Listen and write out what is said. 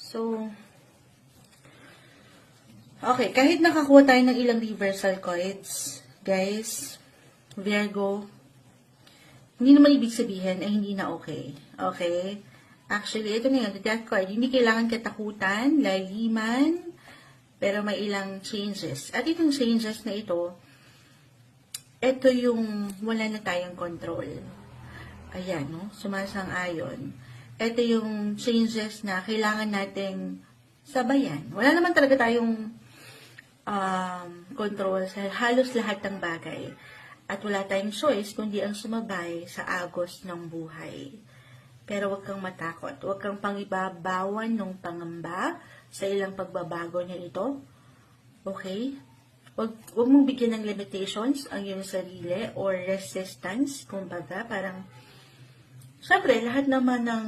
So, okay, kahit nakakuha tayo ng ilang reversal cards, guys, Virgo, hindi naman ibig sabihin ay hindi na okay. Okay? Actually, ito na yun, the death card. Hindi kailangan katakutan, laliman, pero may ilang changes. At itong changes na ito yung wala na tayong control. Ayan, no? Sumasang-ayon. Ito yung changes na kailangan nating sabayan. Wala naman talaga tayong control sa halos lahat ng bagay. At wala tayong choice kundi ang sumabay sa agos ng buhay. Pero huwag kang matakot. Huwag kang pangibabawan ng pangamba sa ilang pagbabago na ito. Okay? Huwag mong bigyan ng limitations ang iyong sarili or resistance. Kumbaga, parang, syempre, lahat naman ng